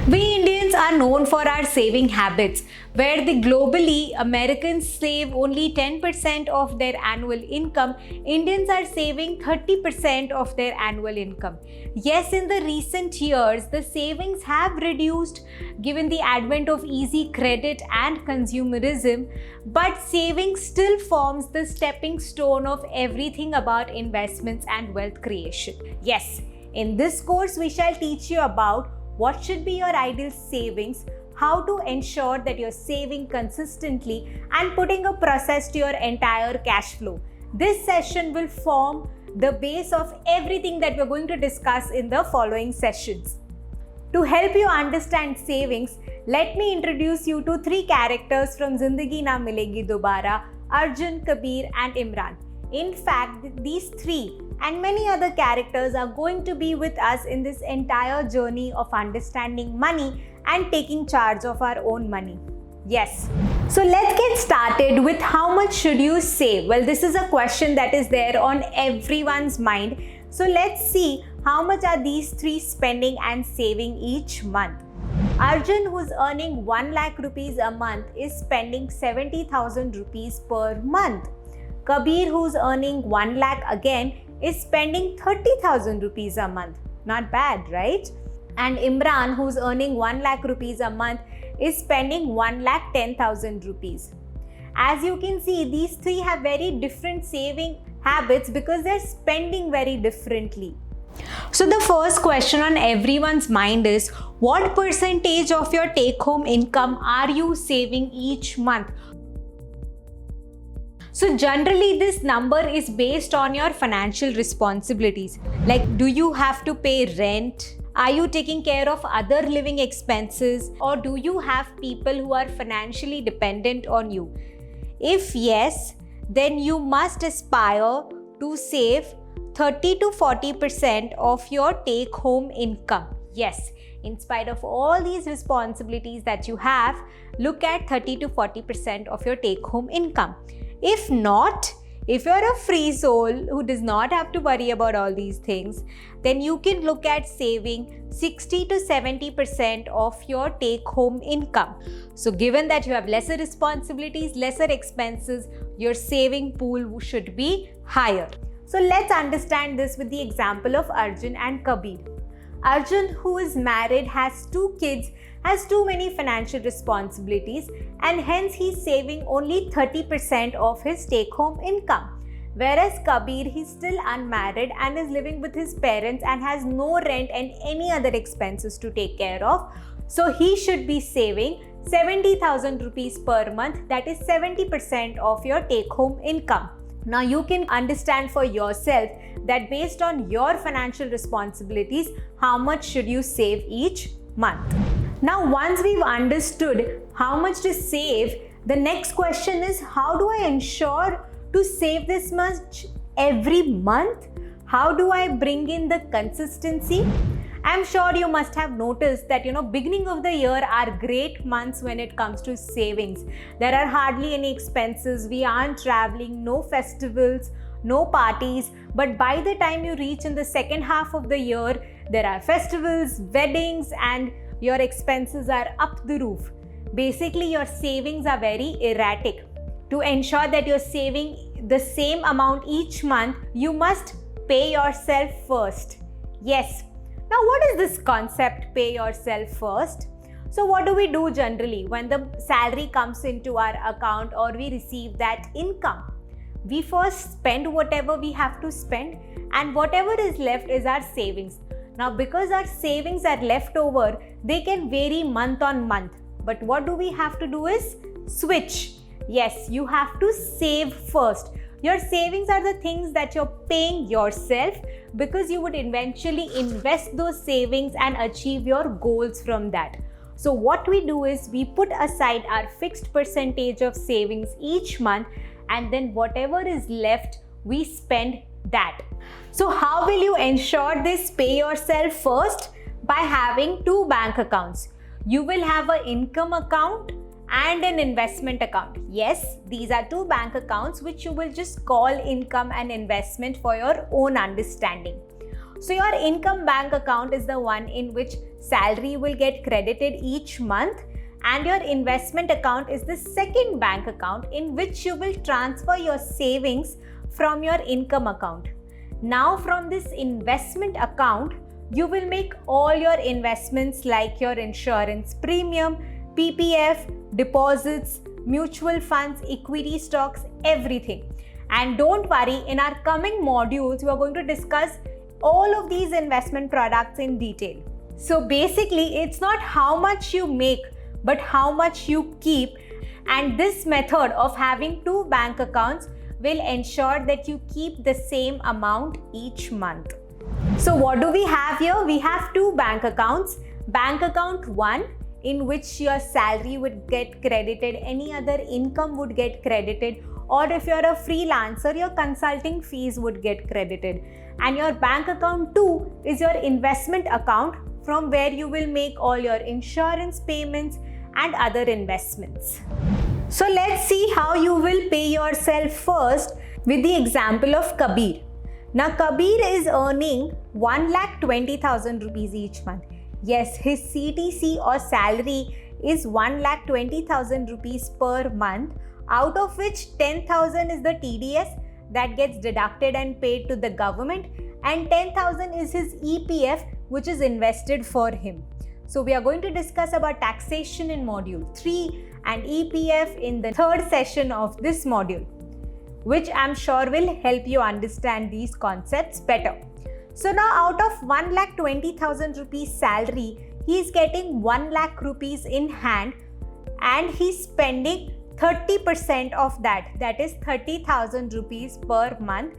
We Indians are known for our saving habits, where globally Americans save only 10% of their annual income. Indians are saving 30% of their annual income. Yes, in the recent years, the savings have reduced given the advent of easy credit and consumerism, but saving still forms the stepping stone of everything about investments and wealth creation. Yes, in this course, we shall teach you about what should be your ideal savings, how to ensure that you're saving consistently, and putting a process to your entire cash flow. This session will form the base of everything that we're going to discuss in the following sessions. To help you understand savings, let me introduce you to three characters from Zindagi Na Milegi Dobara: Arjun, Kabir, and Imran. In fact, these three and many other characters are going to be with us in this entire journey of understanding money and taking charge of our own money. Yes. So let's get started with how much should you save? Well, this is a question that is there on everyone's mind. So let's see how much are these three spending and saving each month. Arjun, who's earning 1 lakh rupees a month, is spending 70,000 rupees per month. Kabir, who's earning 1 lakh again, is spending 30,000 rupees a month. Not bad, right? And Imran, who's earning 1 lakh rupees a month, is spending 1 lakh 10,000 rupees. As you can see, these three have very different saving habits because they're spending very differently. So the first question on everyone's mind is, what percentage of your take-home income are you saving each month? So generally this number is based on your financial responsibilities. Like, do you have to pay rent? Are you taking care of other living expenses? Or do you have people who are financially dependent on you? If yes, then you must aspire to save 30 to 40% of your take-home income. Yes, in spite of all these responsibilities that you have, look at 30 to 40% of your take-home income. If not, if you're a free soul who does not have to worry about all these things, then you can look at saving 60 to 70% of your take-home income. So given that you have lesser responsibilities, lesser expenses, your saving pool should be higher. So let's understand this with the example of Arjun and Kabir. Arjun, who is married, has 2 kids, has too many financial responsibilities, and hence he's saving only 30% of his take-home income. Whereas Kabir, he's still unmarried and is living with his parents and has no rent and any other expenses to take care of. So he should be saving 70,000 rupees per month, that is 70% of your take-home income. Now you can understand for yourself that based on your financial responsibilities, how much should you save each month. Now once we've understood how much to save, the next question is, how do I ensure to save this much every month? How do I bring in the consistency? I'm sure you must have noticed that, beginning of the year are great months when it comes to savings. There are hardly any expenses, we aren't traveling, no festivals, no parties. But by the time you reach in the second half of the year, there are festivals, weddings, and your expenses are up the roof. Basically, your savings are very erratic. To ensure that you're saving the same amount each month, you must pay yourself first. Yes. Now, what is this concept, pay yourself first? So what do we do generally when the salary comes into our account or we receive that income? We first spend whatever we have to spend, and whatever is left is our savings. Now, because our savings are left over, they can vary month on month. But what do we have to do is switch. Yes, you have to save first. Your savings are the things that you're paying yourself because you would eventually invest those savings and achieve your goals from that. So what we do is we put aside our fixed percentage of savings each month, and then whatever is left, we spend that. So how will you ensure this pay yourself first? By having 2 bank accounts. You will have an income account and an investment account. Yes, these are 2 bank accounts which you will just call income and investment for your own understanding. So your income bank account is the one in which salary will get credited each month, and your investment account is the second bank account in which you will transfer your savings from your income account. Now from this investment account, you will make all your investments like your insurance premium, PPF, deposits, mutual funds, equity stocks, everything. And don't worry, in our coming modules, we are going to discuss all of these investment products in detail. So basically, it's not how much you make, but how much you keep. And this method of having two bank accounts will ensure that you keep the same amount each month. So what do we have here? We have two bank accounts. Bank account 1, in which your salary would get credited, any other income would get credited, or if you're a freelancer, your consulting fees would get credited. And your bank account 2 is your investment account, from where you will make all your insurance payments and other investments. So let's see how you will pay yourself first with the example of Kabir. Now Kabir is earning 1,20,000 rupees each month. Yes, his CTC or salary is 1,20,000 rupees per month, out of which 10,000 is the TDS that gets deducted and paid to the government, and 10,000 is his EPF, which is invested for him. So we are going to discuss about taxation in module 3 and EPF in the third session of this module, which I'm sure will help you understand these concepts better. So now out of 1,20,000 rupees salary, he is getting 1 lakh rupees in hand, and he's spending 30% of that, that is 30,000 rupees per month,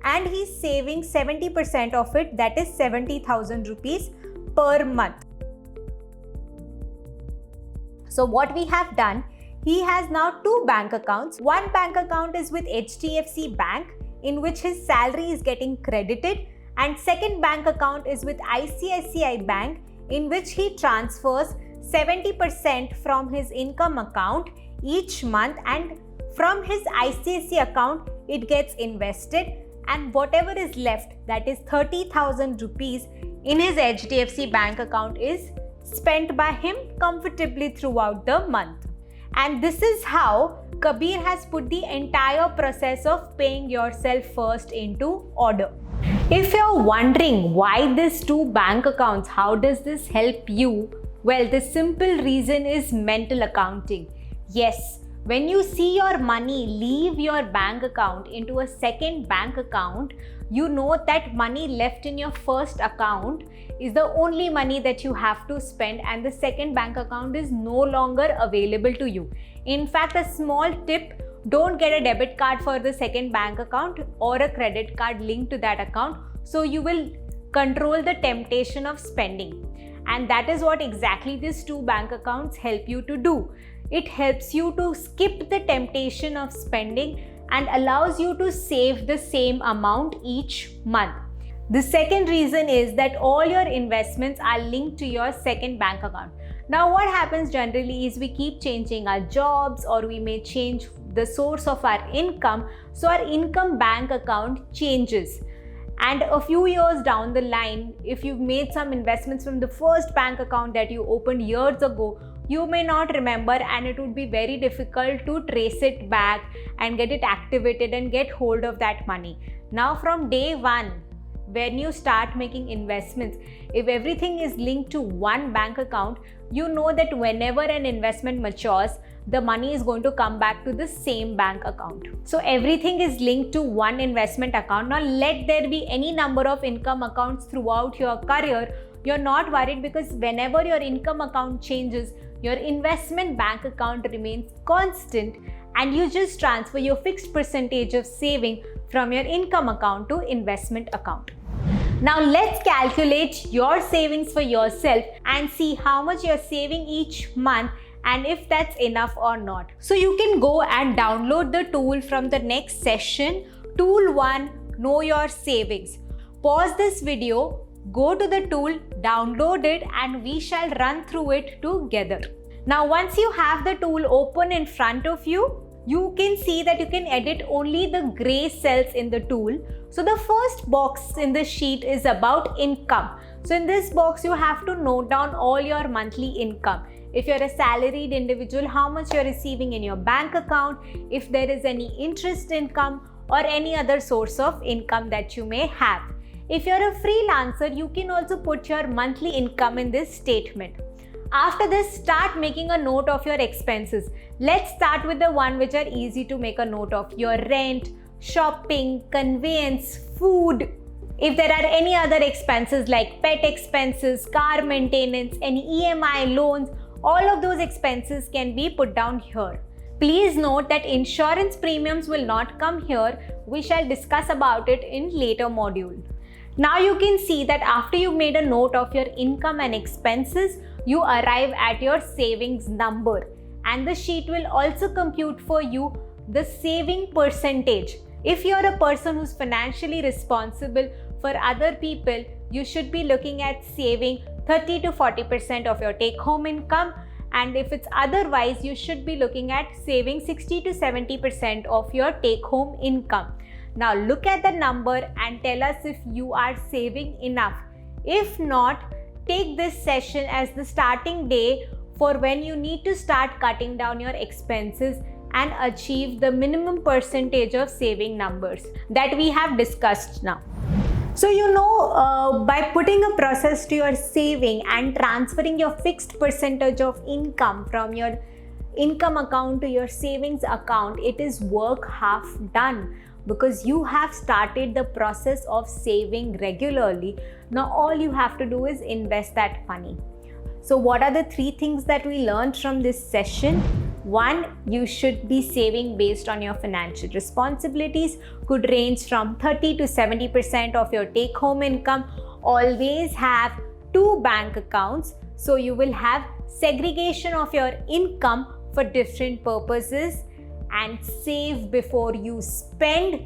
and he's saving 70% of it, that is 70,000 rupees per month. So what we have done, he has now two bank accounts. One bank account is with HDFC Bank, in which his salary is getting credited, and second bank account is with ICICI Bank, in which he transfers 70% from his income account each month, and from his ICICI account it gets invested, and whatever is left, that is 30,000 rupees in his HDFC Bank account, is spent by him comfortably throughout the month. And this is how Kabir has put the entire process of paying yourself first into order. If you're wondering why these two bank accounts, how does this help you? Well, the simple reason is mental accounting. Yes, when you see your money leave your bank account into a second bank account, you know that money left in your first account is the only money that you have to spend, and the second bank account is no longer available to you. In fact, a small tip: don't get a debit card for the second bank account or a credit card linked to that account, so you will control the temptation of spending. And that is what exactly these two bank accounts help you to do. It helps you to skip the temptation of spending and allows you to save the same amount each month. The second reason is that all your investments are linked to your second bank account. Now what happens generally is we keep changing our jobs, or we may change the source of our income, so our income bank account changes. And a few years down the line, if you've made some investments from the first bank account that you opened years ago, you may not remember, and it would be very difficult to trace it back and get it activated and get hold of that money. Now from day one, when you start making investments, if everything is linked to one bank account, you know that whenever an investment matures, the money is going to come back to the same bank account. So everything is linked to one investment account. Now let there be any number of income accounts throughout your career, you're not worried, because whenever your income account changes, your investment bank account remains constant, and you just transfer your fixed percentage of saving from your income account to investment account. Now let's calculate your savings for yourself and see how much you're saving each month and if that's enough or not. So you can go and download the tool from the next session, Tool 1, Know Your Savings. Pause this video, go to the tool, download it, and we shall run through it together. Now once you have the tool open in front of you, you can see that you can edit only the gray cells in the tool. So the first box in the sheet is about income. So in this box, you have to note down all your monthly income. If you're a salaried individual, how much you're receiving in your bank account, if there is any interest income or any other source of income that you may have. If you're a freelancer, you can also put your monthly income in this statement. After this, start making a note of your expenses. Let's start with the one which are easy to make a note of: your rent, shopping, conveyance, food. If there are any other expenses like pet expenses, car maintenance, any EMI loans, all of those expenses can be put down here. Please note that insurance premiums will not come here. We shall discuss about it in later module. Now you can see that after you made a note of your income and expenses, you arrive at your savings number, and the sheet will also compute for you the saving percentage. If you're a person who's financially responsible for other people, you should be looking at saving 30 to 40% of your take-home income, and if it's otherwise, you should be looking at saving 60 to 70% of your take-home income. Now look at the number and tell us if you are saving enough. If not, take this session as the starting day for when you need to start cutting down your expenses and achieve the minimum percentage of saving numbers that we have discussed now. So by putting a process to your saving and transferring your fixed percentage of income from your income account to your savings account, it is work half done, because you have started the process of saving regularly. Now all you have to do is invest that money. So what are the 3 things that we learned from this session? 1, you should be saving based on your financial responsibilities, could range from 30 to 70% of your take-home income. Always have 2 bank accounts, so you will have segregation of your income for different purposes, and save before you spend.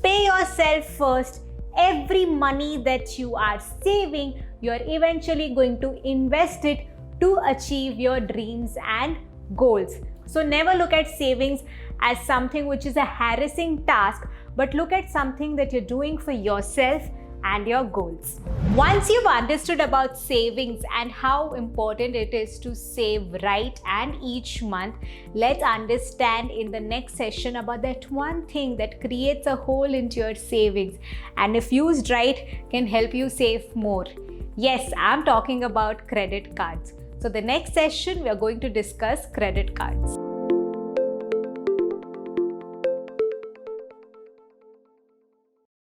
Pay yourself first. Every money that you are saving, you're eventually going to invest it to achieve your dreams and goals. So never look at savings as something which is a harassing task, but look at something that you're doing for yourself and your goals. Once you've understood about savings and how important it is to save right and each month, let's understand in the next session about that one thing that creates a hole into your savings and if used right can help you save more. Yes, I'm talking about credit cards. So the next session we are going to discuss credit cards.